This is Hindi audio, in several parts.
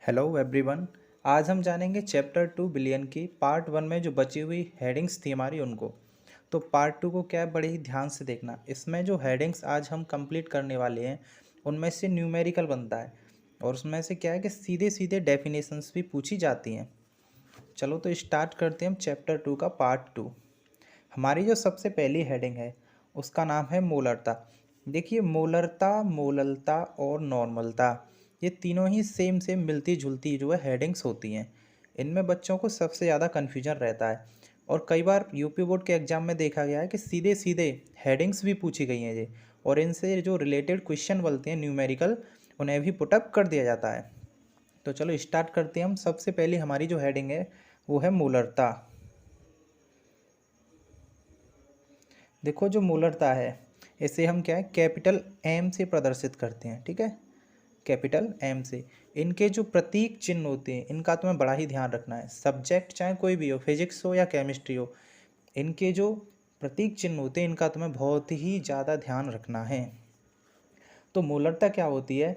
Hello everyone. आज हम जानेंगे चैप्टर 2 बिलियन की पार्ट 1 में जो बची हुई हेडिंग्स थी हमारी उनको। तो पार्ट 2 को क्या है, बड़े ही ध्यान से देखना। इसमें जो हेडिंग्स आज हम कंप्लीट करने वाले हैं उनमें से न्यूमेरिकल बनता है और उसमें से क्या है कि सीधे सीधे डेफिनेशंस भी पूछी जाती हैं। चलो तो स्टार्ट करते हैं हम चैप्टर 2 का पार्ट 2। हमारी जो सबसे पहली हेडिंग है उसका नाम है मोलरता। देखिए, मोलरता, मोललता और नॉर्मलता ये तीनों ही सेम सेम मिलती जुलती जो है हेडिंग्स होती हैं। इनमें बच्चों को सबसे ज़्यादा कन्फ्यूजन रहता है और कई बार यूपी बोर्ड के एग्ज़ाम में देखा गया है कि सीधे सीधे हेडिंग्स भी पूछी गई हैं ये, और इनसे जो रिलेटेड क्वेश्चन बनते हैं न्यूमेरिकल उन्हें भी पुटअप कर दिया जाता है। तो चलो स्टार्ट करते हैं हम। सबसे पहली हमारी जो हेडिंग है वो है मोलरता। देखो, जो मोलरता है इसे हम क्या है कैपिटल एम से प्रदर्शित करते हैं, ठीक है, कैपिटल एम से। इनके जो प्रतीक चिन्ह होते हैं इनका तुम्हें बड़ा ही ध्यान रखना है। सब्जेक्ट चाहे कोई भी हो, फिजिक्स हो या केमिस्ट्री हो, इनके जो प्रतीक चिन्ह होते हैं इनका तुम्हें बहुत ही ज़्यादा ध्यान रखना है। तो मोलरता क्या होती है?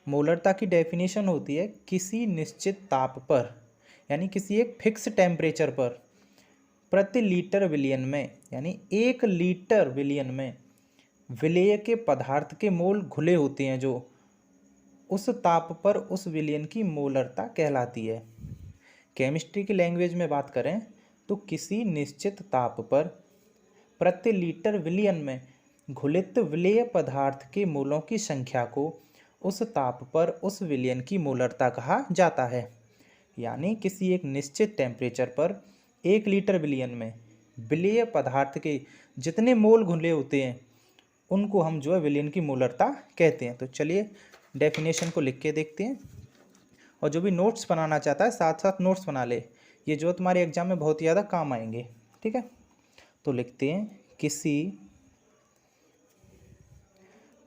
मोलरता की डेफिनेशन होती है किसी निश्चित ताप पर, यानी किसी एक फिक्स टेम्परेचर पर प्रति लीटर विलियन में, यानी 1 लीटर विलियन में विलेय के पदार्थ के मोल घुले होते हैं जो उस ताप पर उस विलयन की मोलरता कहलाती है। केमिस्ट्री की लैंग्वेज में बात करें तो किसी निश्चित ताप पर प्रति लीटर विलयन में घुलित विलेय पदार्थ के मोलों की संख्या को उस ताप पर उस विलयन की मोलरता कहा जाता है। यानी किसी एक निश्चित टेम्परेचर पर 1 लीटर विलयन में विलेय पदार्थ के जितने मोल घुले होते हैं उनको हम जो है विलयन की मोलरता कहते हैं। तो चलिए डेफिनेशन को लिख के देखते हैं, और जो भी नोट्स बनाना चाहता है साथ साथ नोट्स बना ले, ये जो तुम्हारे एग्जाम में बहुत ही ज़्यादा काम आएंगे, ठीक है। तो लिखते हैं किसी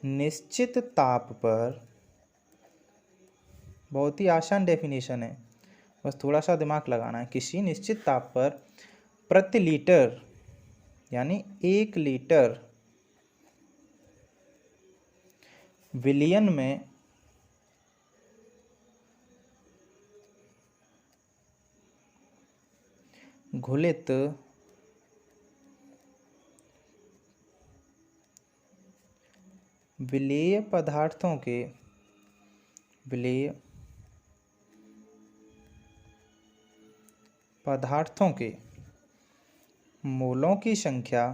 निश्चित ताप पर, बहुत ही आसान डेफिनेशन है, बस थोड़ा सा दिमाग लगाना है। किसी निश्चित ताप पर प्रति लीटर, यानी 1 लीटर विलयन में घुलित विलेय पदार्थों के मोलों की संख्या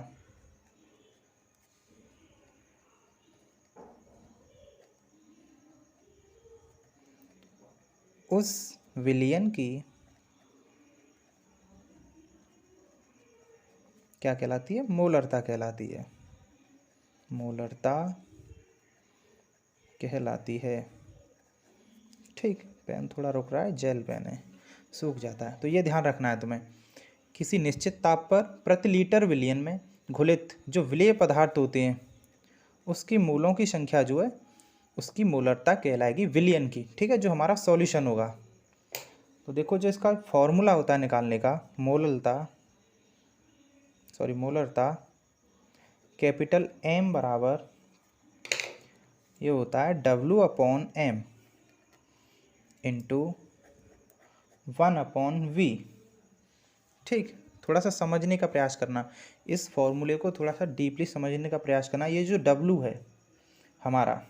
उस विलयन की क्या कहलाती है? मोलरता कहलाती है। मोलरता कहलाती है। ठीक, पेन थोड़ा रुक रहा है, जेल पेन है, सूख जाता है। तो ये ध्यान रखना है तुम्हें, किसी निश्चित ताप पर प्रति लीटर विलयन में घुलित जो विलेय पदार्थ होते हैं उसकी मोलों की संख्या जो है उसकी मोलरता कहलाएगी विलयन की, ठीक है, जो हमारा सॉल्यूशन होगा। तो देखो, जो इसका फॉर्मूला होता है निकालने का, मोलरता कैपिटल एम बराबर ये होता है W/m इंटू 1/v। ठीक, थोड़ा सा समझने का प्रयास करना, इस फॉर्मूले को थोड़ा सा डीपली समझने का प्रयास करना। ये जो W है हमारा,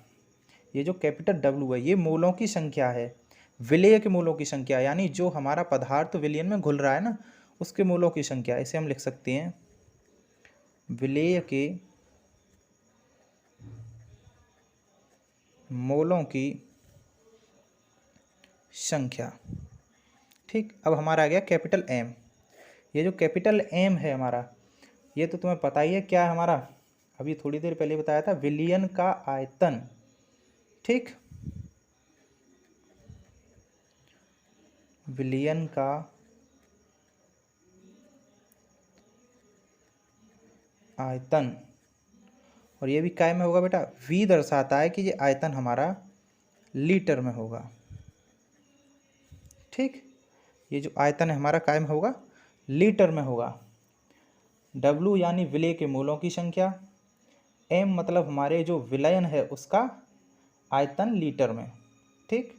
ये जो कैपिटल W है, ये मोलों की संख्या है, विलेय के मोलों की संख्या, यानी जो हमारा पदार्थ विलयन में घुल रहा है ना उसके मोलों की संख्या। इसे हम लिख सकते हैं विलेय के मोलों की संख्या। ठीक, अब हमारा आ गया कैपिटल एम। ये जो कैपिटल एम है हमारा, ये तो तुम्हें पता ही है क्या है हमारा, अभी थोड़ी देर पहले बताया था, विलयन का आयतन। ठीक, विलयन का आयतन, और ये भी काय में होगा बेटा? V दर्शाता है कि ये आयतन हमारा लीटर में होगा। ठीक, ये जो आयतन है हमारा काय में होगा? लीटर में होगा। W यानी विलेय के मोलों की संख्या, M मतलब हमारे जो विलयन है उसका आयतन लीटर में। ठीक,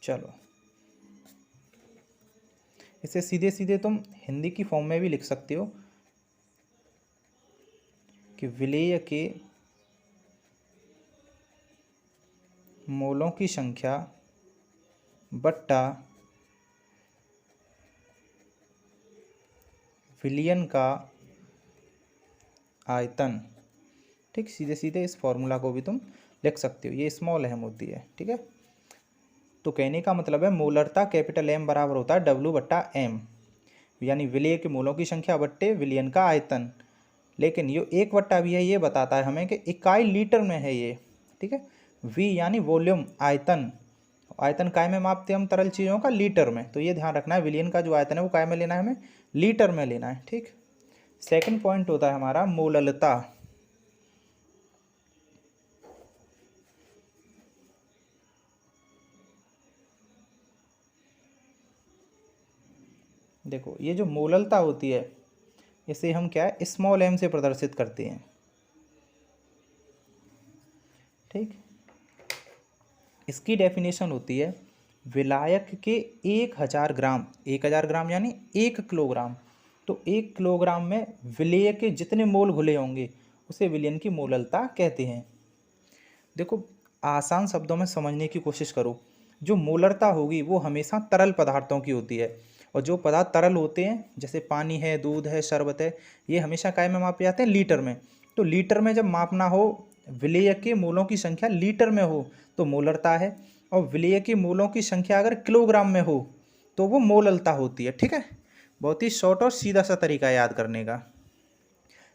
चलो, इसे सीधे सीधे तुम हिंदी की फॉर्म में भी लिख सकते हो कि विलेय के मोलों की संख्या बट्टा विलयन का आयतन। ठीक, सीधे सीधे इस फॉर्मूला को भी तुम लिख सकते हो, ये स्मॉल अहम होती है। ठीक है, तो कहने का मतलब है मोलरता कैपिटल एम बराबर होता है डब्ल्यू बट्टा एम, यानी विलेय के मोलों की संख्या बट्टे विलयन का आयतन। लेकिन ये एक बट्टा भी है, ये बताता है हमें कि इकाई लीटर में है ये। ठीक है, वी यानी वॉल्यूम, आयतन, आयतन काय में मापते हैं हम तरल चीज़ों का, लीटर में। तो ये ध्यान रखना है, विलयन का जो आयतन है वो काय में लेना है, हमें लीटर में लेना है। ठीक, सेकंड पॉइंट होता है हमारा मोललता। देखो, ये जो मोललता होती है इसे हम क्या है, स्मॉल एम से प्रदर्शित करते हैं। ठीक, इसकी डेफिनेशन होती है विलायक के 1000 ग्राम, 1000 ग्राम यानी 1 किलोग्राम, तो 1 किलोग्राम में विलेय के जितने मोल घुले होंगे उसे विलयन की मोललता कहते हैं। देखो, आसान शब्दों में समझने की कोशिश करो। जो मोलरता होगी वो हमेशा तरल पदार्थों की होती है, और जो पदार्थ तरल होते हैं जैसे पानी है, दूध है, शरबत है, ये हमेशा काय में मापे जाते हैं, लीटर में। तो लीटर में जब मापना हो, विलेय के मोलों की संख्या लीटर में हो तो मोलरता है, और विलेय के मोलों की संख्या अगर किलोग्राम में हो तो वो मोललता होती है। ठीक है, बहुत ही शॉर्ट और सीधा सा तरीका है याद करने का।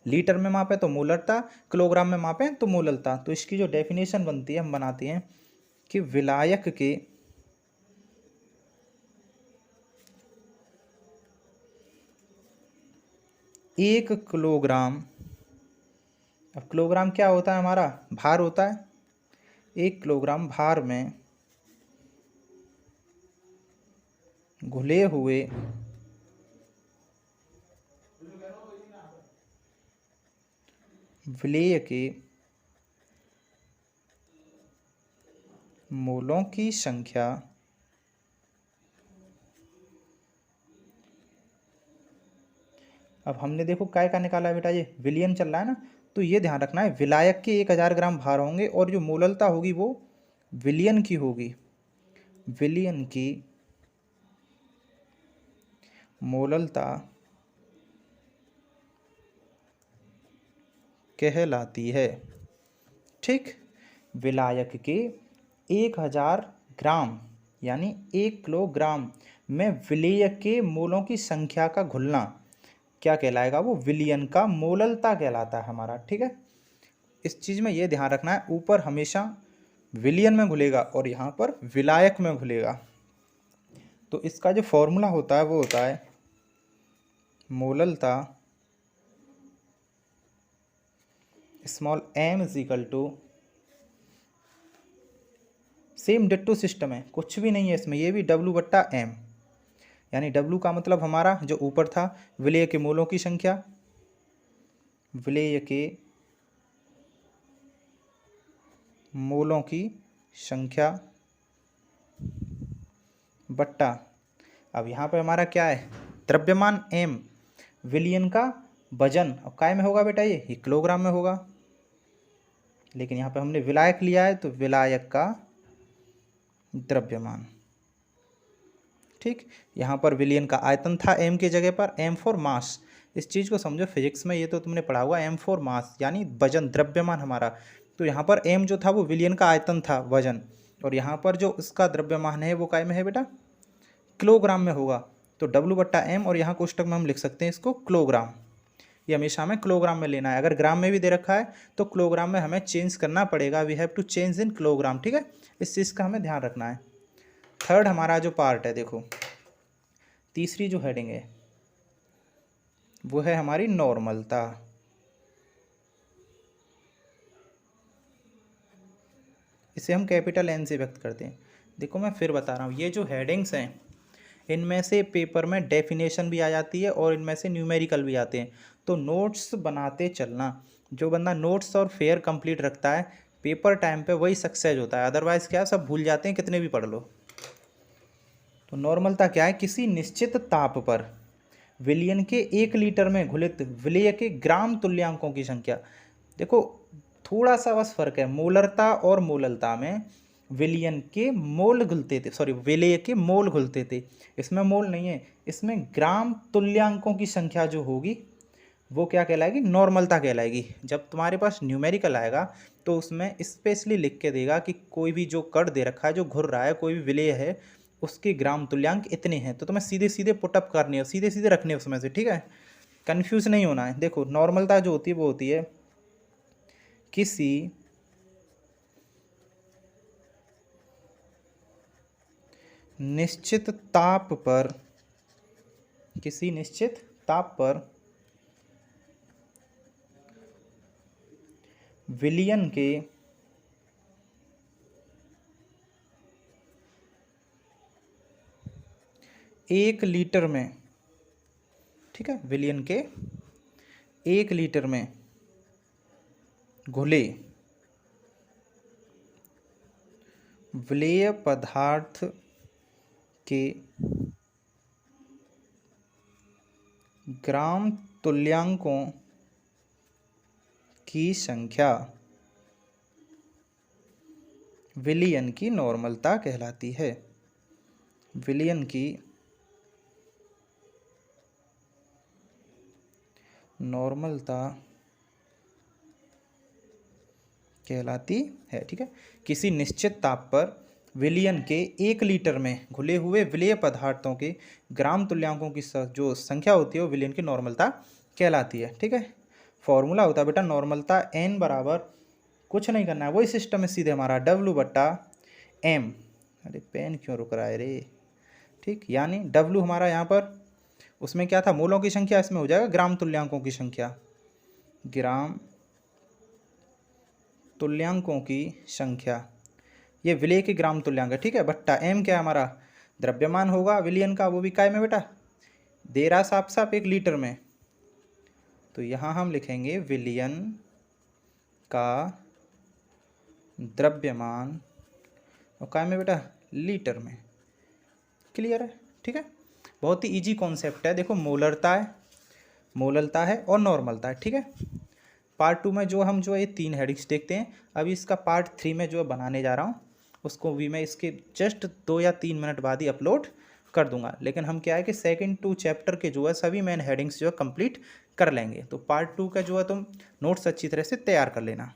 लीटर में मापें तो मोलरता, किलोग्राम में मापें तो मोललता। तो इसकी जो डेफिनेशन बनती है हम बनाते हैं कि विलायक के 1 किलोग्राम, अब किलोग्राम क्या होता है, हमारा भार होता है, 1 किलोग्राम भार में घुले हुए विलेय के मोलों की संख्या अब हमने देखो काय का निकाला है बेटा, ये विलियन चल रहा है ना, तो ये ध्यान रखना है विलायक के 1000 ग्राम भार होंगे और जो मोललता होगी वो विलियन की होगी, विलियन की मोललता कहलाती है। ठीक, विलायक के 1000 ग्राम यानी 1 किलोग्राम में विलेय के मोलों की संख्या का घुलना क्या कहलाएगा, वो विलियन का मोललता कहलाता है हमारा। ठीक है, इस चीज़ में ये ध्यान रखना है, ऊपर हमेशा विलियन में घुलेगा और यहाँ पर विलायक में घुलेगा। तो इसका जो फॉर्मूला होता है वो होता है मोललता small m is equal to, same ditto system है, कुछ भी नहीं है इसमें, ये भी W बट्टा M, यानी W का मतलब हमारा जो ऊपर था विलेय के मोलों की संख्या, विलेय के मोलों की संख्या बट्टा, अब यहाँ पे हमारा क्या है, द्रव्यमान M, विलियन का वजन, अब काय में होगा बेटा, ये किलोग्राम में होगा, लेकिन यहाँ पे हमने विलायक लिया है तो विलायक का द्रव्यमान। ठीक, यहाँ पर विलियन का आयतन था m की जगह पर, m फॉर मास। इस चीज़ को समझो, फिजिक्स में ये तो तुमने पढ़ा हुआ, m फॉर मास यानी वजन, द्रव्यमान हमारा। तो यहाँ पर m जो था वो विलियन का आयतन था, वजन, और यहाँ पर जो इसका द्रव्यमान है वो काय में है बेटा, किलोग्राम में होगा। तो W बट्टा M, और यहाँ कोष्टक में हम लिख सकते हैं इसको किलोग्राम, ये हमेशा हमें किलोग्राम में लेना है। अगर ग्राम में भी दे रखा है तो किलोग्राम में हमें चेंज करना पड़ेगा, we have to change in kilogram. ठीक है, इस चीज़ का हमें ध्यान रखना है। थर्ड हमारा जो पार्ट है, देखो तीसरी जो हेडिंग है वो है हमारी नॉर्मलता। इसे हम कैपिटल N से व्यक्त करते हैं। देखो मैं फिर बता रहा हूँ, ये जो हेडिंग्स हैं इनमें से पेपर में डेफिनेशन भी आ जाती है और इनमें से न्यूमेरिकल भी आते हैं, तो नोट्स बनाते चलना। जो बंदा नोट्स और फेयर कंप्लीट रखता है पेपर टाइम पे वही सक्सेस होता है, अदरवाइज़ क्या सब भूल जाते हैं कितने भी पढ़ लो। तो नॉर्मलता क्या है, किसी निश्चित ताप पर विलयन के 1 लीटर में घुलित विलेय के ग्राम तुल्यांकों की संख्या। देखो थोड़ा सा बस फर्क है, मोलरता और मोललता में विलयन के मोल घुलते थे, सॉरी विलेय के मोल घुलते थे, इसमें मोल नहीं है, इसमें ग्राम तुल्यांकों की संख्या जो होगी वो क्या कहलाएगी, नॉर्मलता कहलाएगी। जब तुम्हारे पास न्यूमेरिकल आएगा तो उसमें स्पेशली लिख के देगा कि कोई भी जो कण दे रखा है, जो घुर रहा है, कोई भी विलेय है, उसके ग्राम तुल्यांक इतने हैं, तो तुम्हें सीधे सीधे पुटअप करनी है, सीधे सीधे रखने हैं उसमें से, ठीक है, कन्फ्यूज नहीं होना है। देखो नॉर्मलता जो होती है वो होती है किसी निश्चित ताप पर, किसी निश्चित ताप पर विलयन के एक लीटर में, ठीक है, विलयन के 1 लीटर में घुले विलेय पदार्थ के ग्राम तुल्यांकों की संख्या विलयन की नॉर्मलता कहलाती है। विलयन की नॉर्मलता कहलाती है, ठीक है। किसी निश्चित ताप पर विलयन के 1 लीटर में घुले हुए विलेय पदार्थों के ग्राम तुल्यांकों की जो संख्या होती है वो विलयन की नॉर्मलता कहलाती है, ठीक है। फॉर्मूला होता है बेटा नॉर्मलता, n बराबर कुछ नहीं करना है, वही सिस्टम है सीधे हमारा W/m। अरे पेन क्यों रुक रहा है रे, ठीक, यानी W हमारा यहाँ पर उसमें क्या था, मोलों की संख्या, इसमें हो जाएगा ग्राम तुल्यांकों की संख्या, ग्राम तुल्यांकों की संख्या, ये विलेय के ग्राम तुल्यांक है, ठीक है, बट्टा m क्या है हमारा, द्रव्यमान होगा विलयन का, वो भी काय में बेटा, दे रहा साफ साफ 1 लीटर में, तो यहाँ हम लिखेंगे विलयन का द्रव्यमान और काय में बेटा, लीटर में। क्लियर है, ठीक है, बहुत ही इजी कॉन्सेप्ट है। देखो मोलरता है, मोललता है और नॉर्मलता है, ठीक है। पार्ट 2 में जो हम जो है 3 हेडिंग्स देखते हैं, अभी इसका पार्ट 3 में जो है बनाने जा रहा हूँ, उसको भी मैं इसके जस्ट 2 या 3 मिनट बाद ही अपलोड कर दूंगा। लेकिन हम क्या है कि सेकंड 2 चैप्टर के जो है सभी मेन हेडिंग्स जो है कंप्लीट कर लेंगे। तो पार्ट 2 का जो है तुम नोट्स अच्छी तरह से तैयार कर लेना।